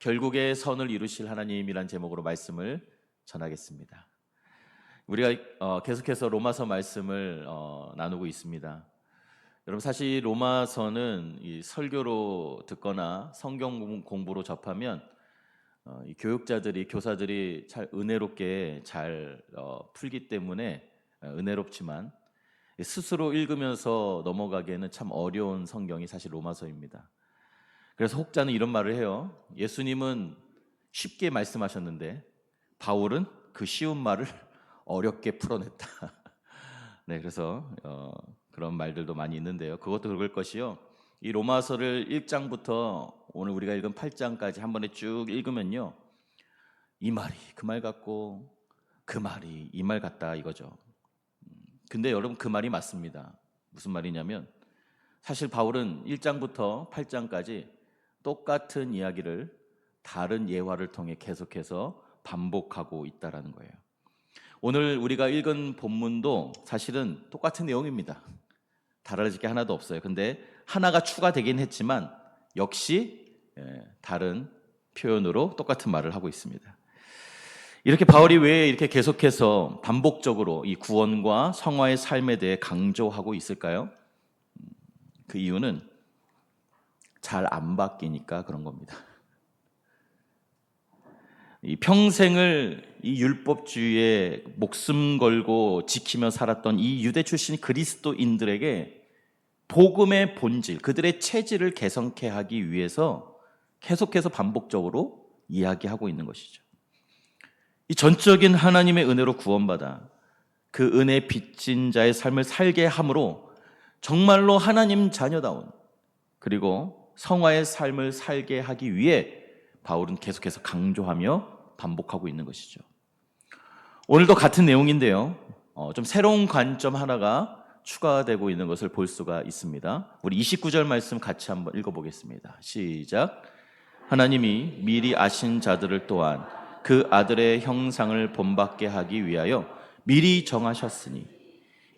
결국에 선을 이루실 하나님이란 제목으로 말씀을 전하겠습니다. 우리가 계속해서 로마서 말씀을 나누고 있습니다. 여러분, 사실 로마서는 이 설교로 듣거나 성경 공부로 접하면 이 교육자들이, 교사들이 잘 은혜롭게 잘 풀기 때문에 은혜롭지만 스스로 읽으면서 넘어가기에는 참 어려운 성경이 사실 로마서입니다. 그래서 혹자는 이런 말을 해요. 예수님은 쉽게 말씀하셨는데 바울은 그 쉬운 말을 어렵게 풀어냈다. 네, 그래서 그런 말들도 많이 있는데요. 그것도 그럴 것이요. 이 로마서를 1장부터 오늘 우리가 읽은 8장까지 한 번에 쭉 읽으면요, 이 말이 그 말 같고 그 말이 이 말 같다 이거죠. 근데 여러분, 그 말이 맞습니다. 무슨 말이냐면 사실 바울은 1장부터 8장까지 똑같은 이야기를 다른 예화를 통해 계속해서 반복하고 있다라는 거예요. 오늘 우리가 읽은 본문도 사실은 똑같은 내용입니다. 달라질 게 하나도 없어요. 근데 하나가 추가되긴 했지만 역시 다른 표현으로 똑같은 말을 하고 있습니다. 이렇게 바울이 왜 이렇게 계속해서 반복적으로 이 구원과 성화의 삶에 대해 강조하고 있을까요? 그 이유는 잘 안 바뀌니까 그런 겁니다. 이 평생을 이 율법주의에 목숨 걸고 지키며 살았던 이 유대 출신 그리스도인들에게 복음의 본질, 그들의 체질을 개선케 하기 위해서 계속해서 반복적으로 이야기하고 있는 것이죠. 이 전적인 하나님의 은혜로 구원받아 그 은혜 빚진 자의 삶을 살게 함으로 정말로 하나님 자녀다운, 그리고 성화의 삶을 살게 하기 위해 바울은 계속해서 강조하며 반복하고 있는 것이죠. 오늘도 같은 내용인데요, 좀 새로운 관점 하나가 추가되고 있는 것을 볼 수가 있습니다. 우리 29절 말씀 같이 한번 읽어보겠습니다. 시작. 하나님이 미리 아신 자들을 또한 그 아들의 형상을 본받게 하기 위하여 미리 정하셨으니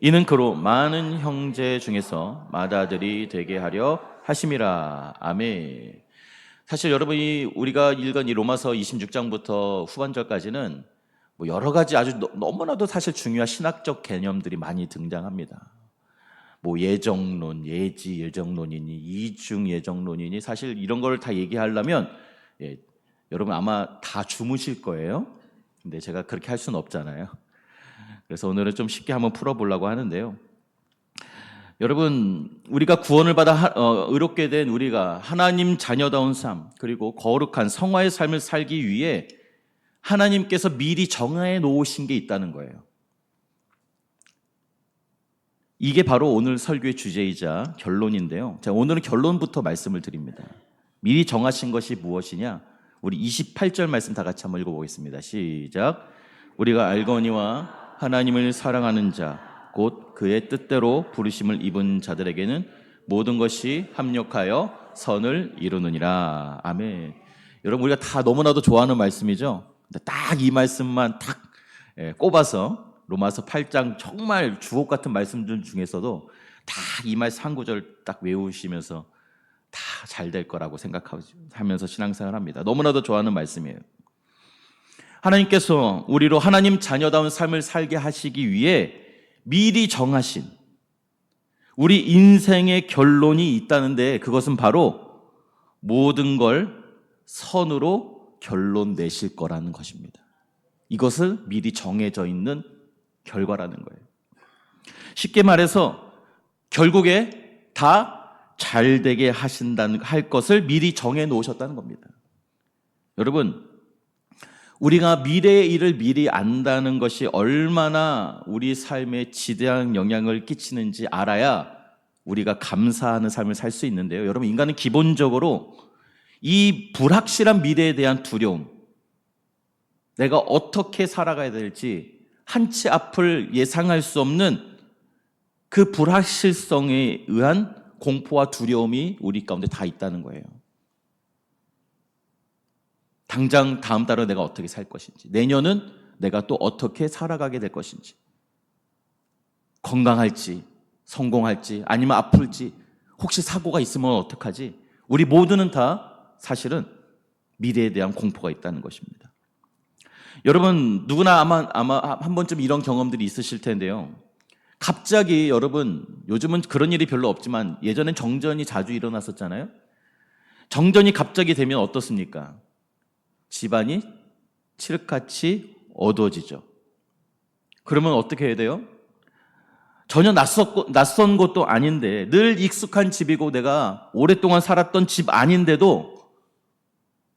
이는 그로 많은 형제 중에서 맏아들이 되게 하려 하심이라. 아멘. 사실 여러분이 우리가 읽은 이 로마서 26장부터 후반절까지는 뭐 여러 가지 아주 너무나도 사실 중요한 신학적 개념들이 많이 등장합니다. 뭐 예정론, 예지 예정론이니 이중 예정론이니 사실 이런 걸 다 얘기하려면 여러분 아마 다 주무실 거예요. 근데 제가 그렇게 할 수는 없잖아요. 그래서 오늘은 좀 쉽게 한번 풀어보려고 하는데요. 여러분, 우리가 구원을 받아 의롭게 된 우리가 하나님 자녀다운 삶, 그리고 거룩한 성화의 삶을 살기 위해 하나님께서 미리 정해 놓으신 게 있다는 거예요. 이게 바로 오늘 설교의 주제이자 결론인데요. 자, 오늘은 결론부터 말씀을 드립니다. 미리 정하신 것이 무엇이냐? 우리 28절 말씀 다 같이 한번 읽어보겠습니다. 시작. 우리가 알거니와 하나님을 사랑하는 자 곧 그의 뜻대로 부르심을 입은 자들에게는 모든 것이 합력하여 선을 이루느니라. 아멘. 여러분, 우리가 다 너무나도 좋아하는 말씀이죠. 근데 딱 이 말씀만 딱 꼽아서 로마서 8장 정말 주옥 같은 말씀들 중에서도 다 이 말씀 한 구절 딱 외우시면서 다 잘 될 거라고 생각하면서 신앙생활을 합니다. 너무나도 좋아하는 말씀이에요. 하나님께서 우리로 하나님 자녀다운 삶을 살게 하시기 위해 미리 정하신 우리 인생의 결론이 있다는데, 그것은 바로 모든 걸 선으로 결론 내실 거라는 것입니다. 이것을 미리 정해져 있는 결과라는 거예요. 쉽게 말해서 결국에 다 잘되게 할 것을 미리 정해 놓으셨다는 겁니다. 여러분, 우리가 미래의 일을 미리 안다는 것이 얼마나 우리 삶에 지대한 영향을 끼치는지 알아야 우리가 감사하는 삶을 살 수 있는데요. 여러분, 인간은 기본적으로 이 불확실한 미래에 대한 두려움, 내가 어떻게 살아가야 될지 한 치 앞을 예상할 수 없는 그 불확실성에 의한 공포와 두려움이 우리 가운데 다 있다는 거예요. 당장 다음 달은 내가 어떻게 살 것인지, 내년은 내가 또 어떻게 살아가게 될 것인지, 건강할지, 성공할지, 아니면 아플지, 혹시 사고가 있으면 어떡하지? 우리 모두는 다 사실은 미래에 대한 공포가 있다는 것입니다. 여러분 누구나 아마 한 번쯤 이런 경험들이 있으실 텐데요. 갑자기 여러분 요즘은 그런 일이 별로 없지만 예전엔 정전이 자주 일어났었잖아요. 정전이 갑자기 되면 어떻습니까? 집안이 칠흑같이 어두워지죠. 그러면 어떻게 해야 돼요? 전혀 낯선 곳도 아닌데 늘 익숙한 집이고 내가 오랫동안 살았던 집 아닌데도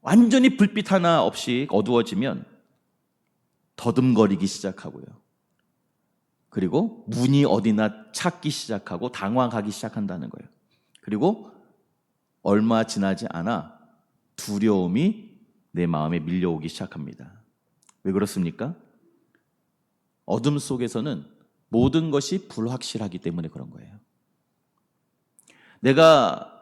완전히 불빛 하나 없이 어두워지면 더듬거리기 시작하고요. 그리고 문이 어디나 찾기 시작하고 당황하기 시작한다는 거예요. 그리고 얼마 지나지 않아 두려움이 내 마음에 밀려오기 시작합니다. 왜 그렇습니까? 어둠 속에서는 모든 것이 불확실하기 때문에 그런 거예요. 내가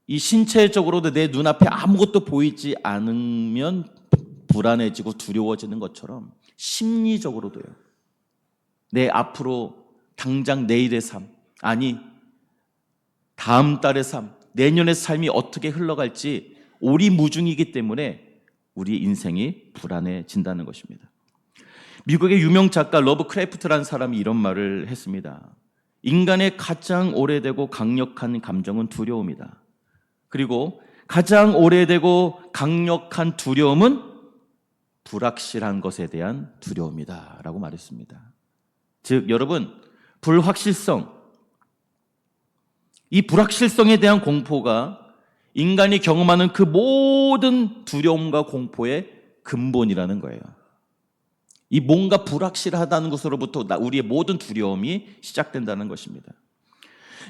이 신체적으로도 내 눈앞에 아무것도 보이지 않으면 불안해지고 두려워지는 것처럼 심리적으로도요. 내 앞으로 당장 내일의 삶, 아니 다음 달의 삶, 내년의 삶이 어떻게 흘러갈지 오리무중이기 때문에 우리 인생이 불안해진다는 것입니다. 미국의 유명 작가 러브크래프트라는 사람이 이런 말을 했습니다. 인간의 가장 오래되고 강력한 감정은 두려움이다. 그리고 가장 오래되고 강력한 두려움은 불확실한 것에 대한 두려움이다 라고 말했습니다. 즉 여러분, 불확실성, 이 불확실성에 대한 공포가 인간이 경험하는 그 모든 두려움과 공포의 근본이라는 거예요. 이 뭔가 불확실하다는 것으로부터 우리의 모든 두려움이 시작된다는 것입니다.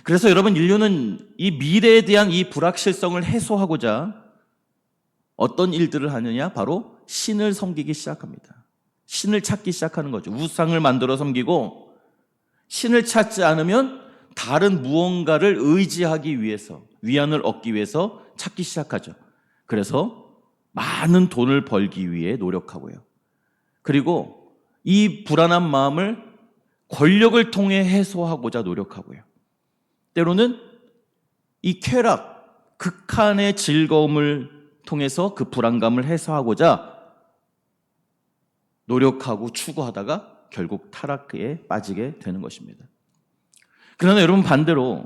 그래서 여러분, 인류는 이 미래에 대한 이 불확실성을 해소하고자 어떤 일들을 하느냐? 바로 신을 섬기기 시작합니다. 신을 찾기 시작하는 거죠. 우상을 만들어 섬기고, 신을 찾지 않으면 다른 무언가를 의지하기 위해서, 위안을 얻기 위해서 찾기 시작하죠. 그래서 많은 돈을 벌기 위해 노력하고요. 그리고 이 불안한 마음을 권력을 통해 해소하고자 노력하고요. 때로는 이 쾌락, 극한의 즐거움을 통해서 그 불안감을 해소하고자 노력하고 추구하다가 결국 타락에 빠지게 되는 것입니다. 그러나 여러분, 반대로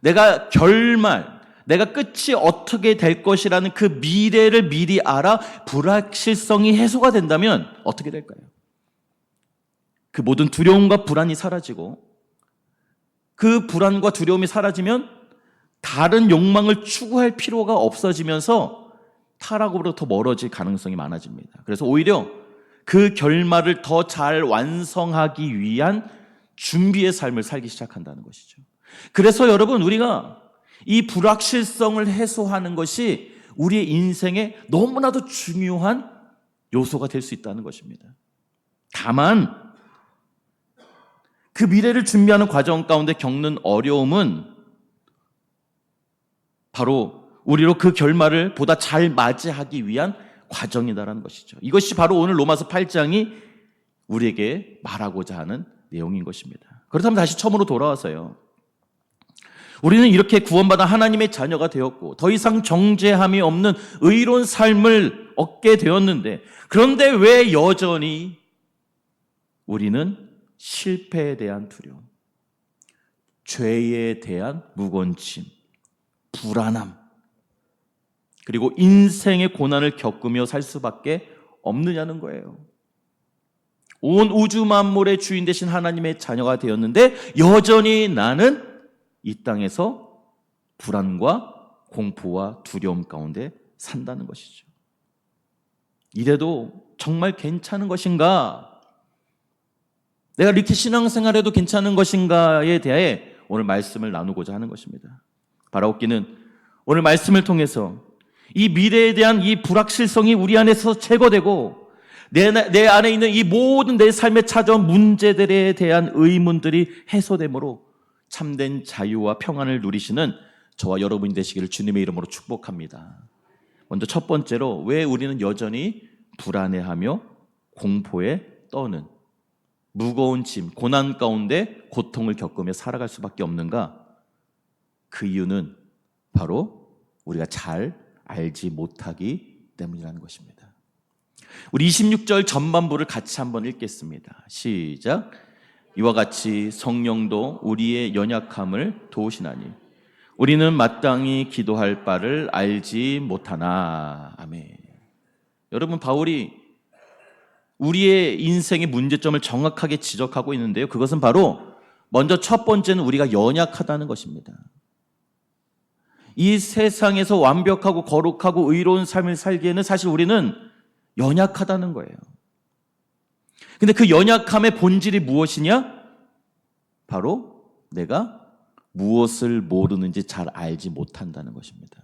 내가 결말, 내가 끝이 어떻게 될 것이라는 그 미래를 미리 알아 불확실성이 해소가 된다면 어떻게 될까요? 그 모든 두려움과 불안이 사라지고, 그 불안과 두려움이 사라지면 다른 욕망을 추구할 필요가 없어지면서 타락으로부터 멀어질 가능성이 많아집니다. 그래서 오히려 그 결말을 더 잘 완성하기 위한 준비의 삶을 살기 시작한다는 것이죠. 그래서 여러분, 우리가 이 불확실성을 해소하는 것이 우리의 인생에 너무나도 중요한 요소가 될 수 있다는 것입니다. 다만 그 미래를 준비하는 과정 가운데 겪는 어려움은 바로 우리로 그 결말을 보다 잘 맞이하기 위한 과정이다라는 것이죠. 이것이 바로 오늘 로마서 8장이 우리에게 말하고자 하는 내용인 것입니다. 그렇다면 다시 처음으로 돌아와서요. 우리는 이렇게 구원받아 하나님의 자녀가 되었고 더 이상 정죄함이 없는 의로운 삶을 얻게 되었는데, 그런데 왜 여전히 우리는 실패에 대한 두려움, 죄에 대한 무건짐, 불안함, 그리고 인생의 고난을 겪으며 살 수밖에 없느냐는 거예요. 온 우주 만물의 주인 되신 하나님의 자녀가 되었는데 여전히 나는 이 땅에서 불안과 공포와 두려움 가운데 산다는 것이죠. 이래도 정말 괜찮은 것인가? 내가 이렇게 신앙생활해도 괜찮은 것인가에 대해 오늘 말씀을 나누고자 하는 것입니다. 바라옵기는 오늘 말씀을 통해서 이 미래에 대한 이 불확실성이 우리 안에서 제거되고 내 안에 있는 이 모든 내 삶에 찾아온 문제들에 대한 의문들이 해소되므로 참된 자유와 평안을 누리시는 저와 여러분이 되시기를 주님의 이름으로 축복합니다. 먼저 첫 번째로, 왜 우리는 여전히 불안해하며 공포에 떠는, 무거운 짐, 고난 가운데 고통을 겪으며 살아갈 수밖에 없는가? 그 이유는 바로 우리가 잘 알지 못하기 때문이라는 것입니다. 우리 26절 전반부를 같이 한번 읽겠습니다. 시작. 이와 같이 성령도 우리의 연약함을 도우시나니 우리는 마땅히 기도할 바를 알지 못하나. 아멘. 여러분, 바울이 우리의 인생의 문제점을 정확하게 지적하고 있는데요. 그것은 바로 먼저 첫 번째는 우리가 연약하다는 것입니다. 이 세상에서 완벽하고 거룩하고 의로운 삶을 살기에는 사실 우리는 연약하다는 거예요. 근데 그 연약함의 본질이 무엇이냐? 바로 내가 무엇을 모르는지 잘 알지 못한다는 것입니다.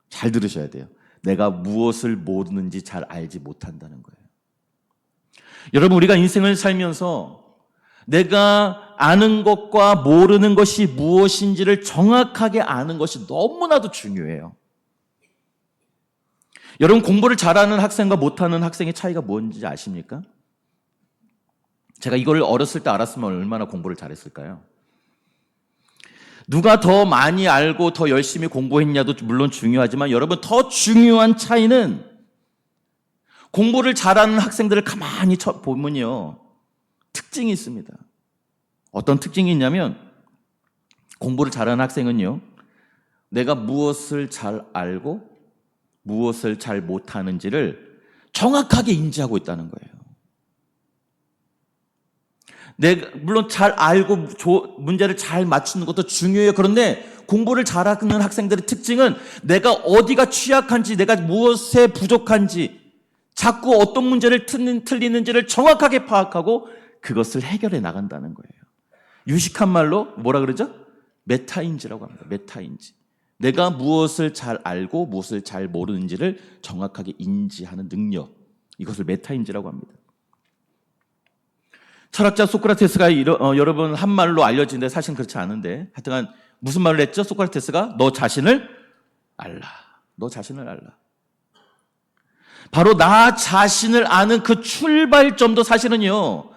잘 들으셔야 돼요. 내가 무엇을 모르는지 잘 알지 못한다는 거예요. 여러분, 우리가 인생을 살면서 내가 아는 것과 모르는 것이 무엇인지를 정확하게 아는 것이 너무나도 중요해요. 여러분, 공부를 잘하는 학생과 못하는 학생의 차이가 뭔지 아십니까? 제가 이걸 어렸을 때 알았으면 얼마나 공부를 잘했을까요? 누가 더 많이 알고 더 열심히 공부했냐도 물론 중요하지만 여러분, 더 중요한 차이는 공부를 잘하는 학생들을 가만히 보면요, 특징이 있습니다. 어떤 특징이 있냐면 공부를 잘하는 학생은요, 내가 무엇을 잘 알고 무엇을 잘 못하는지를 정확하게 인지하고 있다는 거예요. 내가 물론 잘 알고 문제를 잘 맞추는 것도 중요해요. 그런데 공부를 잘하는 학생들의 특징은 내가 어디가 취약한지, 내가 무엇에 부족한지, 자꾸 어떤 문제를 틀리는지를 정확하게 파악하고 그것을 해결해 나간다는 거예요. 유식한 말로 뭐라 그러죠? 메타인지라고 합니다. 메타인지. 내가 무엇을 잘 알고 무엇을 잘 모르는지를 정확하게 인지하는 능력, 이것을 메타인지라고 합니다. 철학자 소크라테스가 여러분 한 말로 알려지는데 사실은 그렇지 않은데, 하여튼 무슨 말을 했죠? 소크라테스가 너 자신을 알라. 너 자신을 알라. 바로 나 자신을 아는 그 출발점도 사실은요,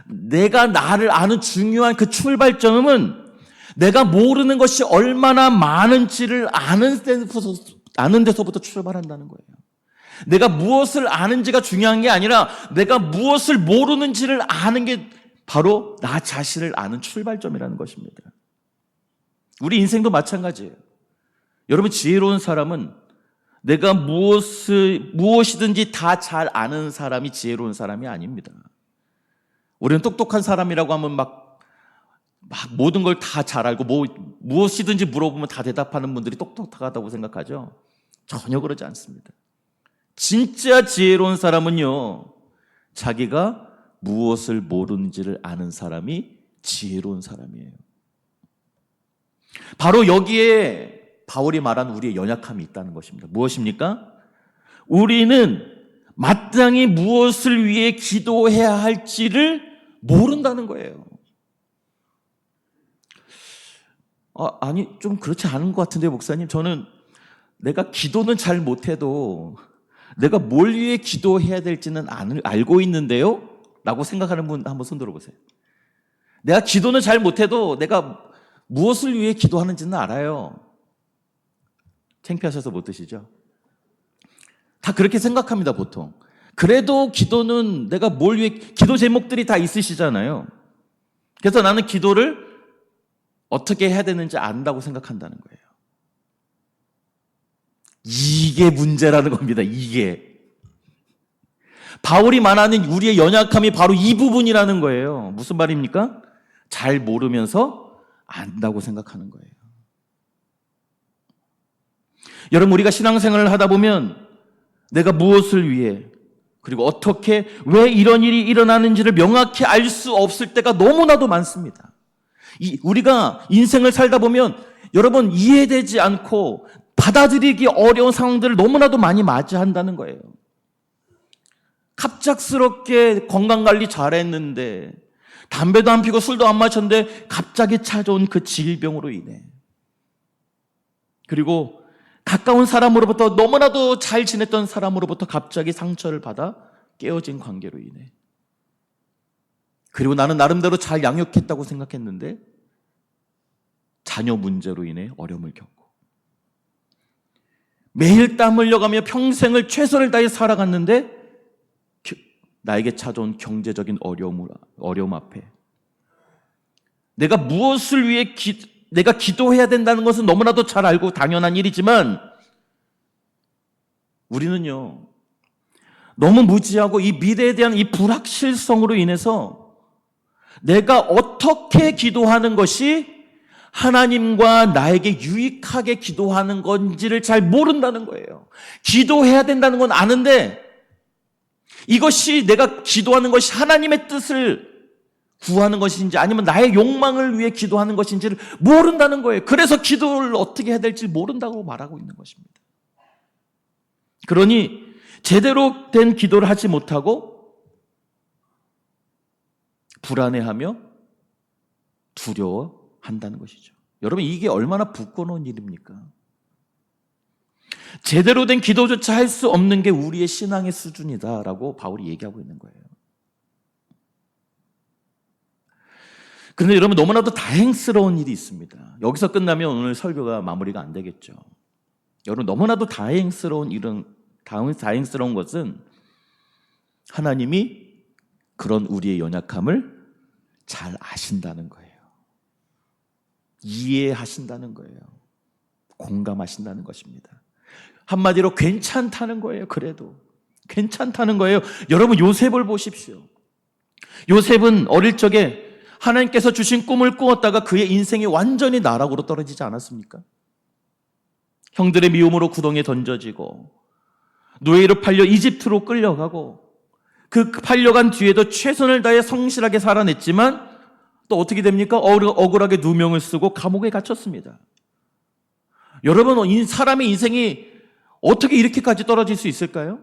내가 나를 아는 중요한 그 출발점은 내가 모르는 것이 얼마나 많은지를 아는 데서부터 출발한다는 거예요. 내가 무엇을 아는지가 중요한 게 아니라 내가 무엇을 모르는지를 아는 게 바로 나 자신을 아는 출발점이라는 것입니다. 우리 인생도 마찬가지예요. 여러분, 지혜로운 사람은 내가 무엇이든지 다 잘 아는 사람이 지혜로운 사람이 아닙니다. 우리는 똑똑한 사람이라고 하면 막 모든 걸 다 잘 알고 무엇이든지 물어보면 다 대답하는 분들이 똑똑하다고 생각하죠. 전혀 그러지 않습니다. 진짜 지혜로운 사람은요, 자기가 무엇을 모르는지를 아는 사람이 지혜로운 사람이에요. 바로 여기에 바울이 말한 우리의 연약함이 있다는 것입니다. 무엇입니까? 우리는 마땅히 무엇을 위해 기도해야 할지를 모른다는 거예요. 아니, 좀 그렇지 않은 것 같은데, 목사님. 저는 내가 기도는 잘 못해도 내가 뭘 위해 기도해야 될지는 알고 있는데요? 라고 생각하는 분 한번 손 들어보세요. 내가 기도는 잘 못해도 내가 무엇을 위해 기도하는지는 알아요. 창피하셔서 못 드시죠? 다 그렇게 생각합니다, 보통. 그래도 기도는 내가 뭘 위해, 기도 제목들이 다 있으시잖아요. 그래서 나는 기도를 어떻게 해야 되는지 안다고 생각한다는 거예요. 이게 문제라는 겁니다. 이게. 바울이 말하는 우리의 연약함이 바로 이 부분이라는 거예요. 무슨 말입니까? 잘 모르면서 안다고 생각하는 거예요. 여러분, 우리가 신앙생활을 하다 보면 내가 무엇을 위해, 그리고 어떻게, 왜 이런 일이 일어나는지를 명확히 알 수 없을 때가 너무나도 많습니다. 우리가 인생을 살다 보면 여러분, 이해되지 않고 받아들이기 어려운 상황들을 너무나도 많이 맞이한다는 거예요. 갑작스럽게 건강관리 잘했는데, 담배도 안 피고 술도 안 마셨는데 갑자기 찾아온 그 질병으로 인해, 그리고 가까운 사람으로부터, 너무나도 잘 지냈던 사람으로부터 갑자기 상처를 받아 깨어진 관계로 인해, 그리고 나는 나름대로 잘 양육했다고 생각했는데 자녀 문제로 인해 어려움을 겪고, 매일 땀 흘려가며 평생을 최선을 다해 살아갔는데 나에게 찾아온 경제적인 어려움 앞에 내가 무엇을 위해 내가 기도해야 된다는 것은 너무나도 잘 알고 당연한 일이지만 우리는요, 너무 무지하고 이 미래에 대한 이 불확실성으로 인해서 내가 어떻게 기도하는 것이 하나님과 나에게 유익하게 기도하는 건지를 잘 모른다는 거예요. 기도해야 된다는 건 아는데 이것이 내가 기도하는 것이 하나님의 뜻을 구하는 것인지 아니면 나의 욕망을 위해 기도하는 것인지를 모른다는 거예요. 그래서 기도를 어떻게 해야 될지 모른다고 말하고 있는 것입니다. 그러니 제대로 된 기도를 하지 못하고 불안해하며 두려워한다는 것이죠. 여러분, 이게 얼마나 부끄러운 일입니까? 제대로 된 기도조차 할 수 없는 게 우리의 신앙의 수준이다라고 바울이 얘기하고 있는 거예요. 그런데 여러분, 너무나도 다행스러운 일이 있습니다. 여기서 끝나면 오늘 설교가 마무리가 안 되겠죠. 여러분, 너무나도 다행스러운 것은 하나님이 그런 우리의 연약함을 잘 아신다는 거예요. 이해하신다는 거예요. 공감하신다는 것입니다. 한마디로 괜찮다는 거예요. 그래도 괜찮다는 거예요. 여러분, 요셉을 보십시오. 요셉은 어릴 적에 하나님께서 주신 꿈을 꾸었다가 그의 인생이 완전히 나락으로 떨어지지 않았습니까? 형들의 미움으로 구덩이에 던져지고 노예로 팔려 이집트로 끌려가고 그 팔려간 뒤에도 최선을 다해 성실하게 살아냈지만 또 어떻게 됩니까? 억울하게 누명을 쓰고 감옥에 갇혔습니다. 여러분, 사람의 인생이 어떻게 이렇게까지 떨어질 수 있을까요?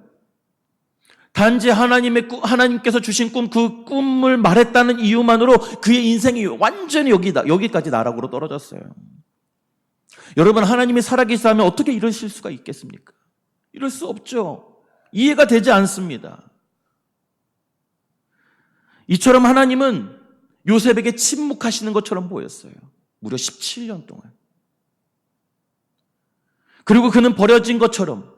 단지 하나님께서 주신 그 꿈을 말했다는 이유만으로 그의 인생이 완전히 여기까지 나락으로 떨어졌어요. 여러분, 하나님이 살아계시다면 어떻게 이러실 수가 있겠습니까? 이럴 수 없죠. 이해가 되지 않습니다. 이처럼 하나님은 요셉에게 침묵하시는 것처럼 보였어요. 무려 17년 동안. 그리고 그는 버려진 것처럼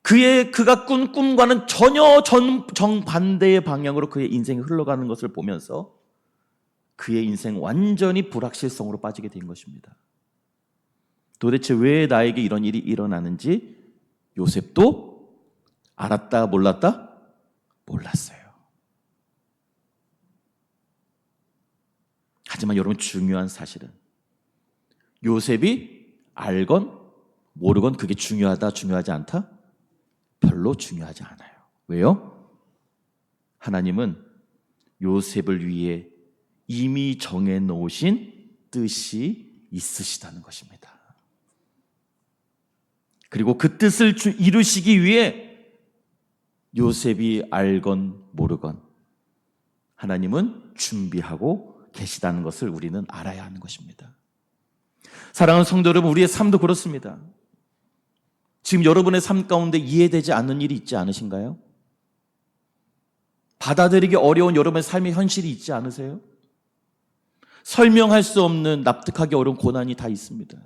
그가 꾼 꿈과는 전혀 정반대의 방향으로 그의 인생이 흘러가는 것을 보면서 그의 인생 완전히 불확실성으로 빠지게 된 것입니다. 도대체 왜 나에게 이런 일이 일어나는지 요셉도 알았다, 몰랐다? 몰랐어요. 하지만 여러분, 중요한 사실은 요셉이 알건 모르건 그게 중요하다, 중요하지 않다? 별로 중요하지 않아요. 왜요? 하나님은 요셉을 위해 이미 정해놓으신 뜻이 있으시다는 것입니다. 그리고 그 뜻을 이루시기 위해 요셉이 알건 모르건 하나님은 준비하고 계시다는 것을 우리는 알아야 하는 것입니다. 사랑하는 성도 여러분, 우리의 삶도 그렇습니다. 지금 여러분의 삶 가운데 이해되지 않는 일이 있지 않으신가요? 받아들이기 어려운 여러분의 삶의 현실이 있지 않으세요? 설명할 수 없는, 납득하기 어려운 고난이 다 있습니다.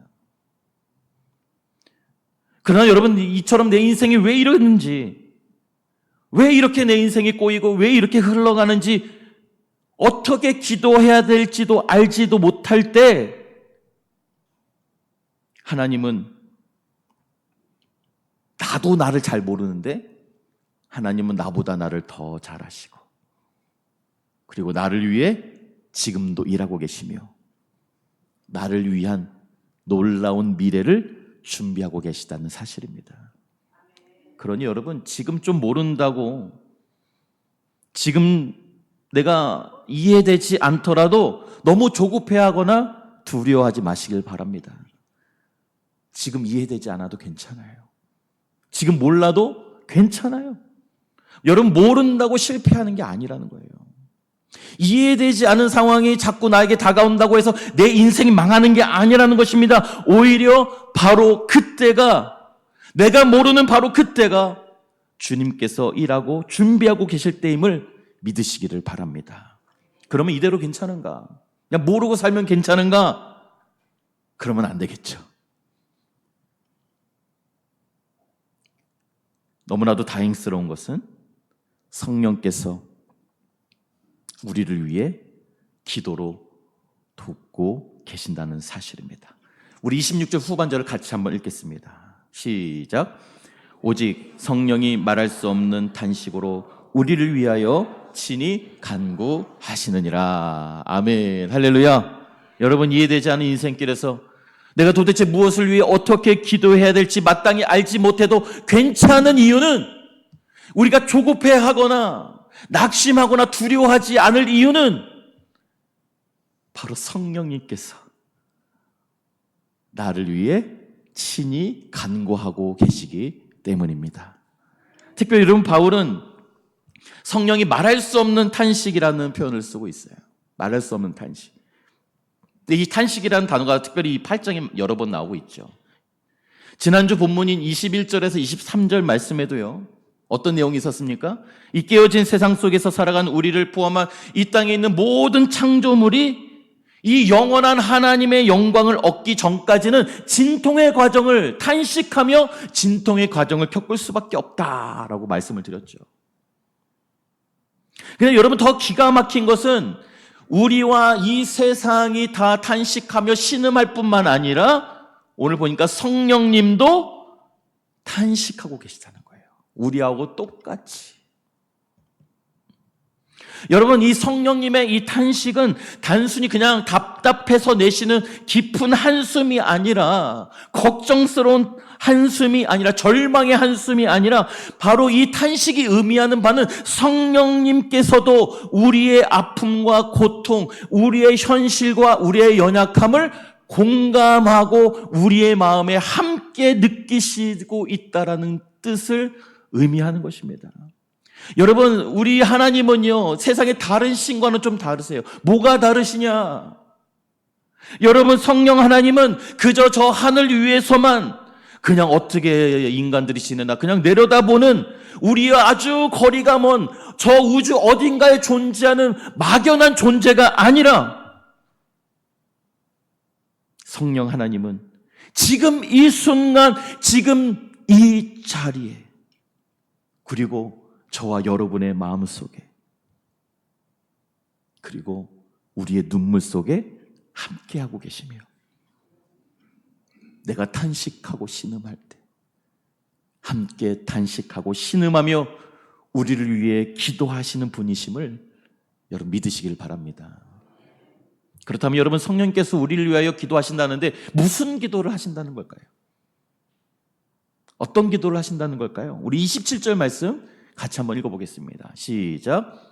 그러나 여러분, 이처럼 내 인생이 왜 이러는지, 왜 이렇게 내 인생이 꼬이고 왜 이렇게 흘러가는지 어떻게 기도해야 될지도 알지도 못할 때 하나님은 나도 나를 잘 모르는데 하나님은 나보다 나를 더 잘 아시고 그리고 나를 위해 지금도 일하고 계시며 나를 위한 놀라운 미래를 준비하고 계시다는 사실입니다. 그러니 여러분, 지금 좀 모른다고 지금 내가 이해되지 않더라도 너무 조급해하거나 두려워하지 마시길 바랍니다. 지금 이해되지 않아도 괜찮아요. 지금 몰라도 괜찮아요. 여러분, 모른다고 실패하는 게 아니라는 거예요. 이해되지 않은 상황이 자꾸 나에게 다가온다고 해서 내 인생이 망하는 게 아니라는 것입니다. 오히려 바로 그때가, 내가 모르는 바로 그때가 주님께서 일하고 준비하고 계실 때임을 믿으시기를 바랍니다. 그러면 이대로 괜찮은가? 그냥 모르고 살면 괜찮은가? 그러면 안 되겠죠. 너무나도 다행스러운 것은 성령께서 우리를 위해 기도로 돕고 계신다는 사실입니다. 우리 26절 후반절을 같이 한번 읽겠습니다. 시작. 오직 성령이 말할 수 없는 탄식으로 우리를 위하여 친히 간구하시느니라. 아멘. 할렐루야. 여러분, 이해되지 않은 인생길에서 내가 도대체 무엇을 위해 어떻게 기도해야 될지 마땅히 알지 못해도 괜찮은 이유는, 우리가 조급해하거나 낙심하거나 두려워하지 않을 이유는 바로 성령님께서 나를 위해 친히 간구하고 계시기 때문입니다. 특별히 여러분, 바울은 성령이 말할 수 없는 탄식이라는 표현을 쓰고 있어요. 말할 수 없는 탄식. 이 탄식이라는 단어가 특별히 이 8장에 여러 번 나오고 있죠. 지난주 본문인 21절에서 23절 말씀에도요, 어떤 내용이 있었습니까? 이 깨어진 세상 속에서 살아간 우리를 포함한 이 땅에 있는 모든 창조물이 이 영원한 하나님의 영광을 얻기 전까지는 진통의 과정을, 탄식하며 진통의 과정을 겪을 수밖에 없다라고 말씀을 드렸죠. 근데 여러분, 더 기가 막힌 것은 우리와 이 세상이 다 탄식하며 신음할 뿐만 아니라 오늘 보니까 성령님도 탄식하고 계시다는 거예요. 우리하고 똑같이. 여러분, 이 성령님의 이 탄식은 단순히 그냥 답답해서 내쉬는 깊은 한숨이 아니라, 걱정스러운 한숨이 아니라, 절망의 한숨이 아니라, 바로 이 탄식이 의미하는 바는 성령님께서도 우리의 아픔과 고통, 우리의 현실과 우리의 연약함을 공감하고 우리의 마음에 함께 느끼시고 있다라는 뜻을 의미하는 것입니다. 여러분, 우리 하나님은요, 세상의 다른 신과는 좀 다르세요. 뭐가 다르시냐? 여러분, 성령 하나님은 그저 저 하늘 위에서만 그냥 어떻게 인간들이 지내나 그냥 내려다보는, 우리와 아주 거리가 먼 저 우주 어딘가에 존재하는 막연한 존재가 아니라, 성령 하나님은 지금 이 순간, 지금 이 자리에, 그리고 저와 여러분의 마음 속에, 그리고 우리의 눈물 속에 함께하고 계시며, 내가 탄식하고 신음할 때 함께 탄식하고 신음하며 우리를 위해 기도하시는 분이심을 여러분 믿으시길 바랍니다. 그렇다면 여러분, 성령께서 우리를 위하여 기도하신다는데 무슨 기도를 하신다는 걸까요? 어떤 기도를 하신다는 걸까요? 우리 27절 말씀 같이 한번 읽어보겠습니다. 시작.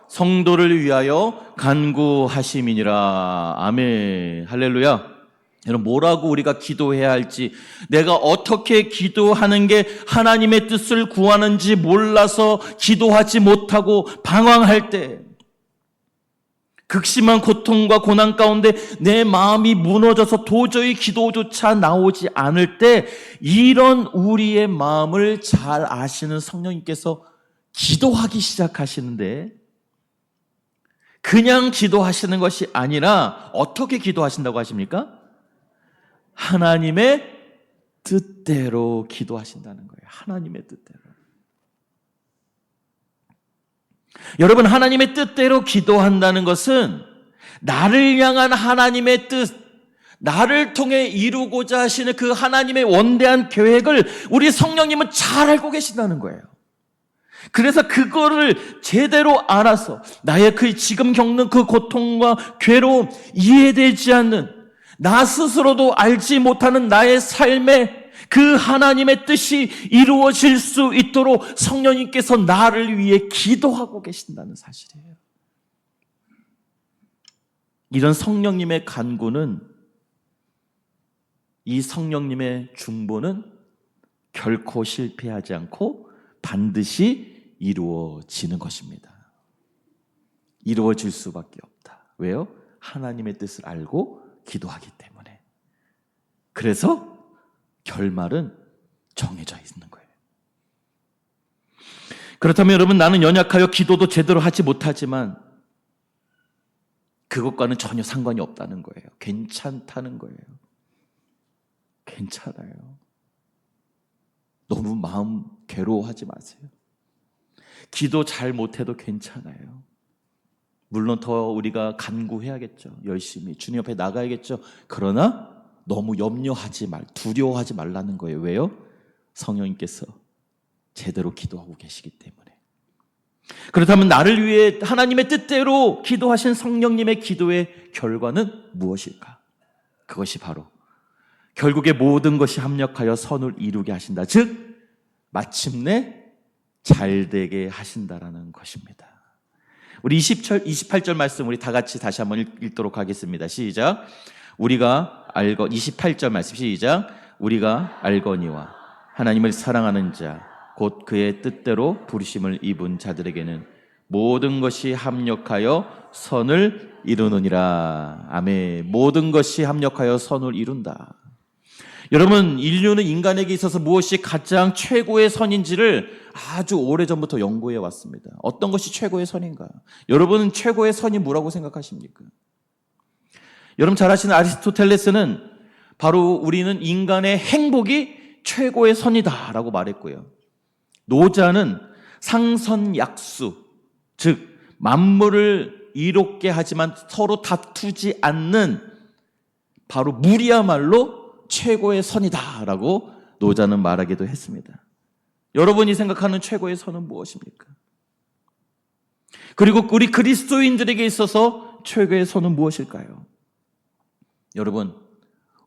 성도를 위하여 간구하심이니라. 아멘. 할렐루야. 여러분, 뭐라고 우리가 기도해야 할지, 내가 어떻게 기도하는 게 하나님의 뜻을 구하는지 몰라서 기도하지 못하고 방황할 때, 극심한 고통과 고난 가운데 내 마음이 무너져서 도저히 기도조차 나오지 않을 때, 이런 우리의 마음을 잘 아시는 성령님께서 기도하기 시작하시는데, 그냥 기도하시는 것이 아니라 어떻게 기도하신다고 하십니까? 하나님의 뜻대로 기도하신다는 거예요. 하나님의 뜻대로. 여러분, 하나님의 뜻대로 기도한다는 것은 나를 향한 하나님의 뜻, 나를 통해 이루고자 하시는 그 하나님의 원대한 계획을 우리 성령님은 잘 알고 계신다는 거예요. 그래서 그거를 제대로 알아서 나의 그 지금 겪는 그 고통과 괴로움, 이해되지 않는, 나 스스로도 알지 못하는 나의 삶에 그 하나님의 뜻이 이루어질 수 있도록 성령님께서 나를 위해 기도하고 계신다는 사실이에요. 이런 성령님의 간구는, 이 성령님의 중보는 결코 실패하지 않고 반드시 이루어지는 것입니다. 이루어질 수밖에 없다. 왜요? 하나님의 뜻을 알고 기도하기 때문에. 그래서 결말은 정해져 있는 거예요. 그렇다면 여러분, 나는 연약하여 기도도 제대로 하지 못하지만 그것과는 전혀 상관이 없다는 거예요. 괜찮다는 거예요. 괜찮아요. 너무 마음 괴로워하지 마세요. 기도 잘 못해도 괜찮아요. 물론 더 우리가 간구해야겠죠. 열심히 주님 앞에 나가야겠죠. 그러나 너무 염려하지 두려워하지 말라는 거예요. 왜요? 성령님께서 제대로 기도하고 계시기 때문에. 그렇다면 나를 위해 하나님의 뜻대로 기도하신 성령님의 기도의 결과는 무엇일까? 그것이 바로 결국에 모든 것이 합력하여 선을 이루게 하신다. 즉 마침내 잘되게 하신다라는 것입니다. 우리 28절 말씀 우리 다 같이 다시 한번 읽도록 하겠습니다. 시작. 28절 말씀 시작. 우리가 알거니와 하나님을 사랑하는 자 곧 그의 뜻대로 부르심을 입은 자들에게는 모든 것이 합력하여 선을 이루느니라. 아멘. 모든 것이 합력하여 선을 이룬다. 여러분, 인류는 인간에게 있어서 무엇이 가장 최고의 선인지를 아주 오래전부터 연구해 왔습니다. 어떤 것이 최고의 선인가? 여러분은 최고의 선이 뭐라고 생각하십니까? 여러분 잘 아시는 아리스토텔레스는 바로 우리는 인간의 행복이 최고의 선이다라고 말했고요. 노자는 상선약수, 즉 만물을 이롭게 하지만 서로 다투지 않는 바로 물이야말로 최고의 선이다라고 노자는 말하기도 했습니다. 여러분이 생각하는 최고의 선은 무엇입니까? 그리고 우리 그리스도인들에게 있어서 최고의 선은 무엇일까요? 여러분,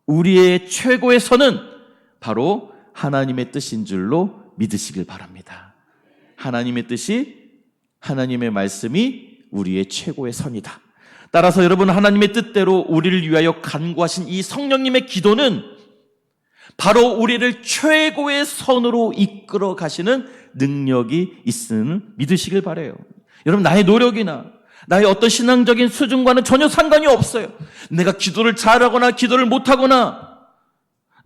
우리의 최고의 선은 바로 하나님의 뜻인 줄로 믿으시길 바랍니다. 하나님의 뜻이, 하나님의 말씀이 우리의 최고의 선이다. 따라서 여러분, 하나님의 뜻대로 우리를 위하여 간구하신 이 성령님의 기도는 바로 우리를 최고의 선으로 이끌어 가시는 능력이 있음을 믿으시길 바라요. 여러분, 나의 노력이나 나의 어떤 신앙적인 수준과는 전혀 상관이 없어요. 내가 기도를 잘하거나 기도를 못하거나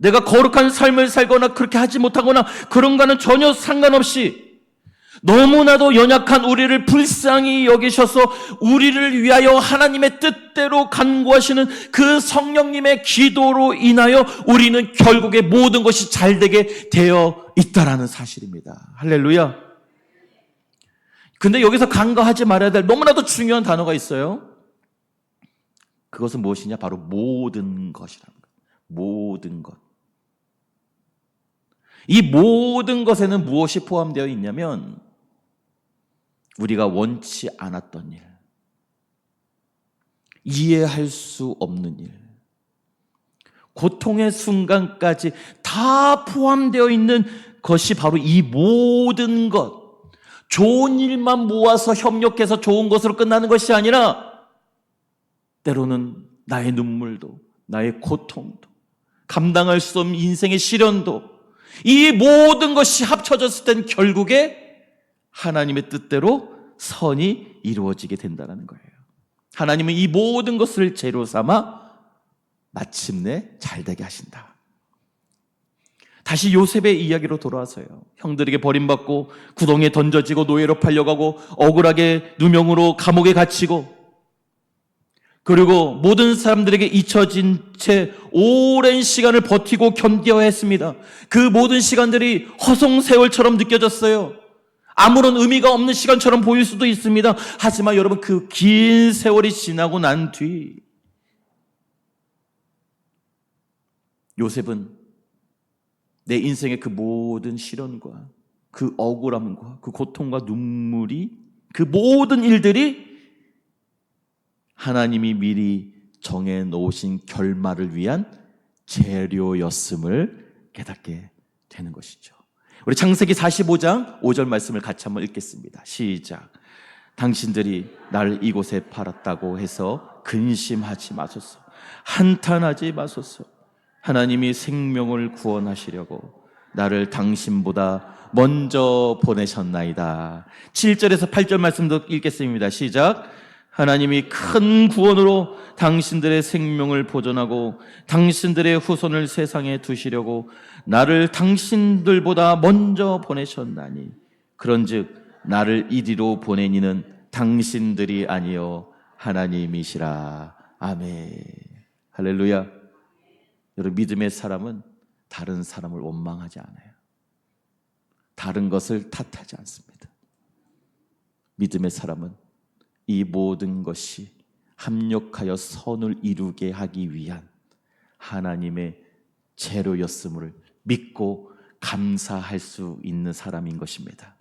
내가 거룩한 삶을 살거나 그렇게 하지 못하거나 그런 거는 전혀 상관없이 너무나도 연약한 우리를 불쌍히 여기셔서 우리를 위하여 하나님의 뜻대로 간구하시는 그 성령님의 기도로 인하여 우리는 결국에 모든 것이 잘되게 되어 있다라는 사실입니다. 할렐루야. 근데 여기서 간과하지 말아야 될 너무나도 중요한 단어가 있어요. 그것은 무엇이냐? 바로 모든 것이라는 거예요. 모든 것. 이 모든 것에는 무엇이 포함되어 있냐면 우리가 원치 않았던 일, 이해할 수 없는 일, 고통의 순간까지 다 포함되어 있는 것이 바로 이 모든 것. 좋은 일만 모아서 협력해서 좋은 것으로 끝나는 것이 아니라 때로는 나의 눈물도, 나의 고통도, 감당할 수 없는 인생의 시련도, 이 모든 것이 합쳐졌을 땐 결국에 하나님의 뜻대로 선이 이루어지게 된다는 거예요. 하나님은 이 모든 것을 재료 삼아 마침내 잘되게 하신다. 다시 요셉의 이야기로 돌아와서요. 형들에게 버림받고 구덩이에 던져지고 노예로 팔려가고 억울하게 누명으로 감옥에 갇히고 그리고 모든 사람들에게 잊혀진 채 오랜 시간을 버티고 견뎌야 했습니다. 그 모든 시간들이 허송세월처럼 느껴졌어요. 아무런 의미가 없는 시간처럼 보일 수도 있습니다. 하지만 여러분, 그 긴 세월이 지나고 난 뒤 요셉은 내 인생의 그 모든 시련과 그 억울함과 그 고통과 눈물이, 그 모든 일들이 하나님이 미리 정해놓으신 결말을 위한 재료였음을 깨닫게 되는 것이죠. 우리 창세기 45장 5절 말씀을 같이 한번 읽겠습니다. 시작. 당신들이 나를 이곳에 팔았다고 해서 근심하지 마소서. 한탄하지 마소서. 하나님이 생명을 구원하시려고 나를 당신보다 먼저 보내셨나이다. 7절에서 8절 말씀도 읽겠습니다. 시작. 하나님이 큰 구원으로 당신들의 생명을 보존하고 당신들의 후손을 세상에 두시려고 나를 당신들보다 먼저 보내셨나니 그런즉 나를 이리로 보내니는 당신들이 아니요 하나님이시라. 아멘. 할렐루야. 여러분, 믿음의 사람은 다른 사람을 원망하지 않아요. 다른 것을 탓하지 않습니다. 믿음의 사람은 이 모든 것이 합력하여 선을 이루게 하기 위한 하나님의 재료였음을 믿고 감사할 수 있는 사람인 것입니다.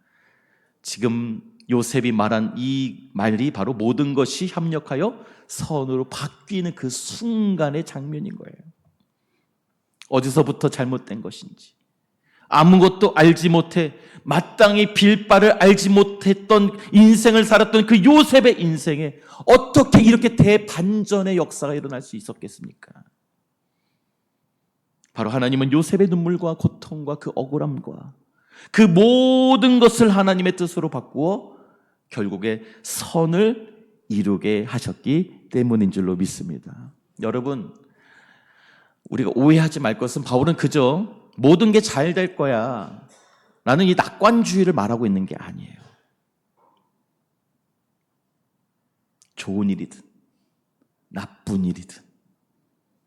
지금 요셉이 말한 이 말이 바로 모든 것이 협력하여 선으로 바뀌는 그 순간의 장면인 거예요. 어디서부터 잘못된 것인지, 아무것도 알지 못해 마땅히 빌 바를 알지 못했던 인생을 살았던 그 요셉의 인생에 어떻게 이렇게 대반전의 역사가 일어날 수 있었겠습니까? 바로 하나님은 요셉의 눈물과 고통과 그 억울함과 그 모든 것을 하나님의 뜻으로 바꾸어 결국에 선을 이루게 하셨기 때문인 줄로 믿습니다. 여러분, 우리가 오해하지 말 것은 바울은 그저 모든 게 잘 될 거야 라는 이 낙관주의를 말하고 있는 게 아니에요. 좋은 일이든 나쁜 일이든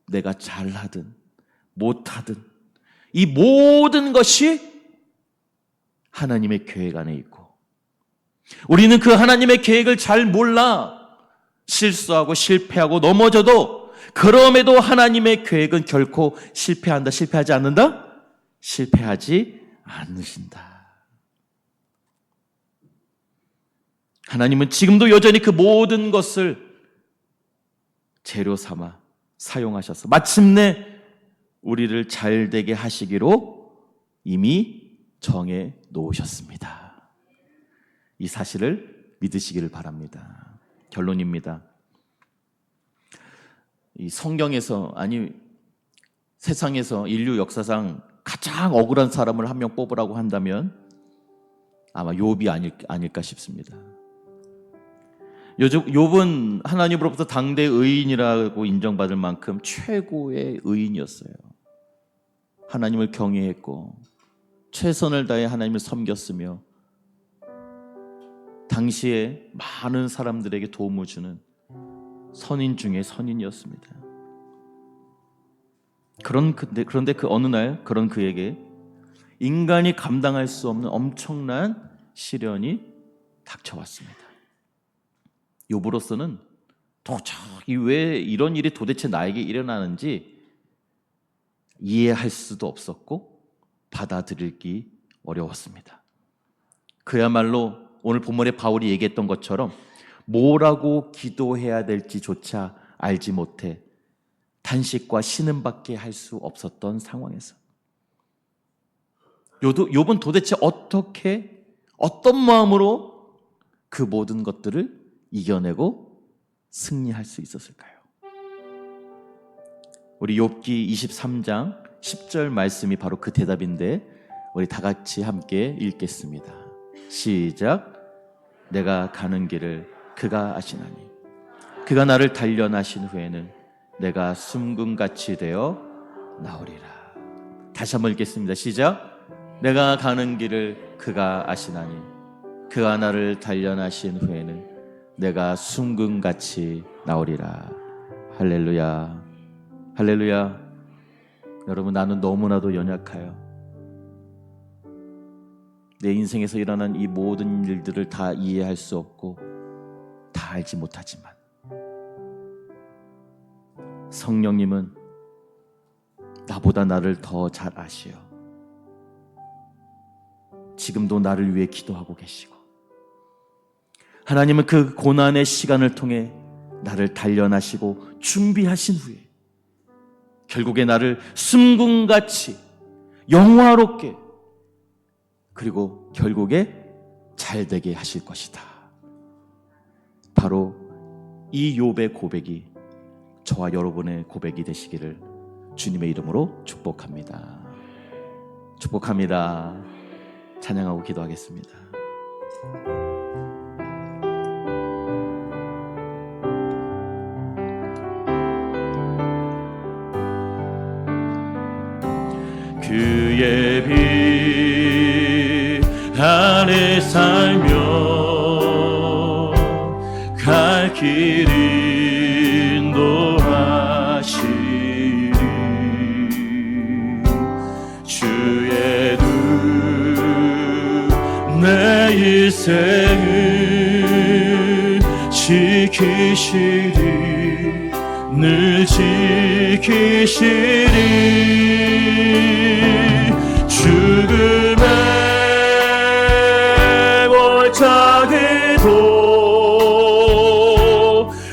내가 잘하든 못하든 이 모든 것이 하나님의 계획 안에 있고, 우리는 그 하나님의 계획을 잘 몰라 실수하고 실패하고 넘어져도 그럼에도 하나님의 계획은 결코 실패한다, 실패하지 않는다? 실패하지 않으신다. 하나님은 지금도 여전히 그 모든 것을 재료 삼아 사용하셔서 마침내 우리를 잘되게 하시기로 이미 정해 놓으셨습니다. 이 사실을 믿으시기를 바랍니다. 결론입니다. 이 성경에서, 아니 세상에서 인류 역사상 가장 억울한 사람을 한 명 뽑으라고 한다면 아마 욥이 아닐까 싶습니다. 욥은 하나님으로부터 당대 의인이라고 인정받을 만큼 최고의 의인이었어요. 하나님을 경외했고 최선을 다해 하나님을 섬겼으며 당시에 많은 사람들에게 도움을 주는 선인 중에 선인이었습니다. 그런데 그 어느 날 그런 그에게 인간이 감당할 수 없는 엄청난 시련이 닥쳐왔습니다. 욥으로서는 도저히 왜 이런 일이 도대체 나에게 일어나는지 이해할 수도 없었고 받아들이기 어려웠습니다. 그야말로 오늘 본문에 바울이 얘기했던 것처럼 뭐라고 기도해야 될지조차 알지 못해 단식과 신음밖에 할 수 없었던 상황에서 욥은 도대체 어떻게, 어떤 마음으로 그 모든 것들을 이겨내고 승리할 수 있었을까요? 우리 욥기 23장 10절 말씀이 바로 그 대답인데 우리 다 같이 함께 읽겠습니다. 시작. 내가 가는 길을 그가 아시나니 그가 나를 단련하신 후에는 내가 숨금같이 되어 나오리라. 다시 한번 읽겠습니다. 시작. 내가 가는 길을 그가 아시나니 그가 나를 단련하신 후에는 내가 숨금같이 나오리라. 할렐루야. 할렐루야. 여러분, 나는 너무나도 연약하여 내 인생에서 일어난 이 모든 일들을 다 이해할 수 없고 다 알지 못하지만 성령님은 나보다 나를 더 잘 아시어 지금도 나를 위해 기도하고 계시고, 하나님은 그 고난의 시간을 통해 나를 단련하시고 준비하신 후에 결국에 나를 숨금같이 영화롭게 그리고 결국에 잘되게 하실 것이다. 바로 이 욥의 고백이 저와 여러분의 고백이 되시기를 주님의 이름으로 축복합니다. 축복합니다. 찬양하고 기도하겠습니다. 그의 빛 안에 살며 갈 길이 일생을 지키시리 늘 지키시리 죽음의 골짜기도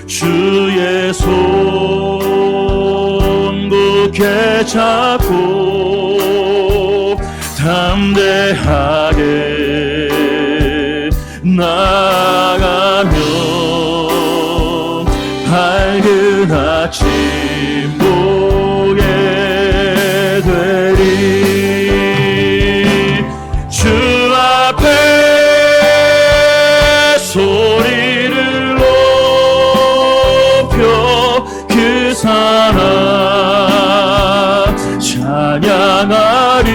주의 손 굳게 잡고 담대하게 나아가며 밝은 아침 보게 되리 주 앞에 소리를 높여 그 사랑 찬양하리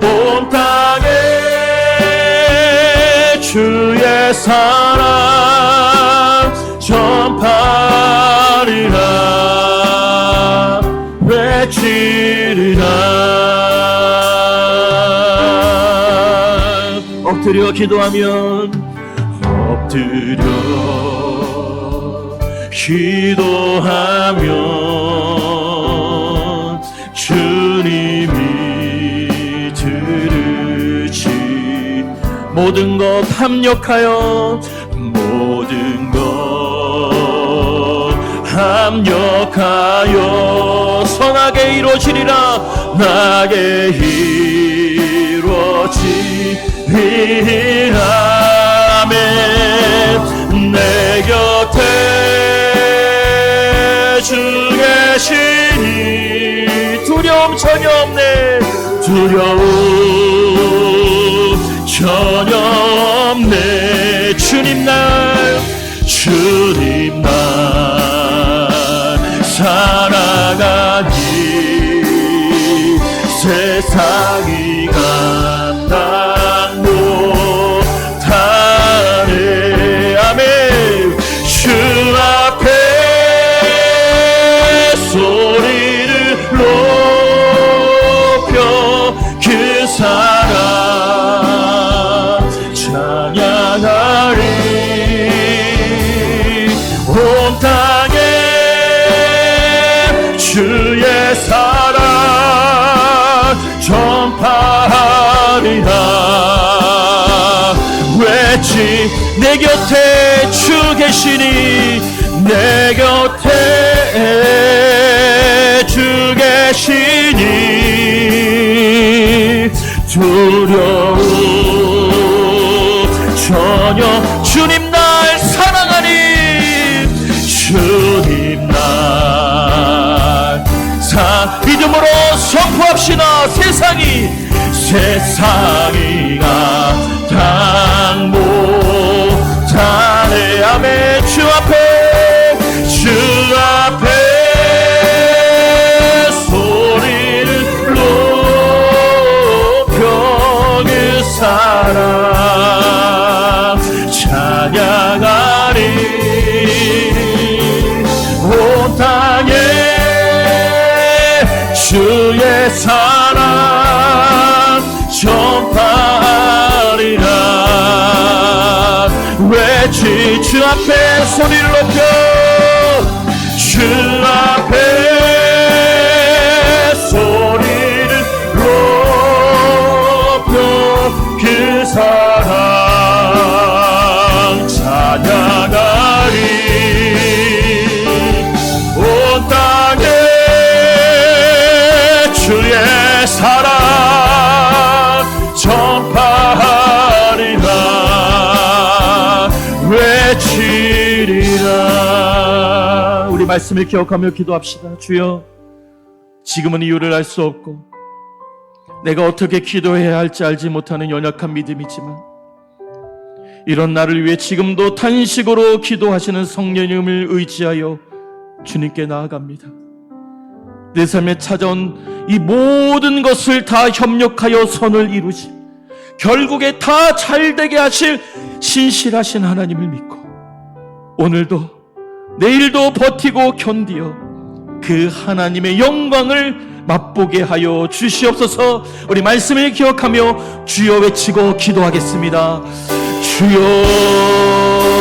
온 땅에 주의 사랑 전파리라 외치리라 엎드려 기도하면 엎드려 기도하면 주님이 들으시 모든 것 합력하여 모든 것 합력하여 선하게 이루어지리라 나게 이루어지리라 아멘 내 곁에 주 계시니 두려움 전혀 없네 두려움 전혀 없네 주님 날 사랑하니 세상이 감당 못하네 아멘 주 앞에 소리를 높여 그 사랑 찬양하리 온 땅에 주의 사랑 전파하리라 외치 내 곁에 주 계시니 내 곁에 주 계시니 두려움 전혀 주님 날 사랑하니 주님 날 믿음으로 선포합시다 세상이 감당 못하네 아멘 주 앞에 소리를 높여 그 사랑 찬양하리 온 땅에 주의 사랑 전파하리라 외치 주 앞에 소리를 높여 주 앞에 소리를 높여 그 사랑 찬양하리 온 땅에 주의 사랑 전파하리라 외치리라 우리 말씀을 기억하며 기도합시다 주여 지금은 이유를 알 수 없고 내가 어떻게 기도해야 할지 알지 못하는 연약한 믿음이지만 이런 나를 위해 지금도 탄식으로 기도하시는 성령님을 의지하여 주님께 나아갑니다. 내 삶에 찾아온 이 모든 것을 다 협력하여 선을 이루시 결국에 다 잘되게 하실 신실하신 하나님을 믿고 오늘도 내일도 버티고 견디어 그 하나님의 영광을 맛보게 하여 주시옵소서. 우리 말씀을 기억하며 주여 외치고 기도하겠습니다. 주여.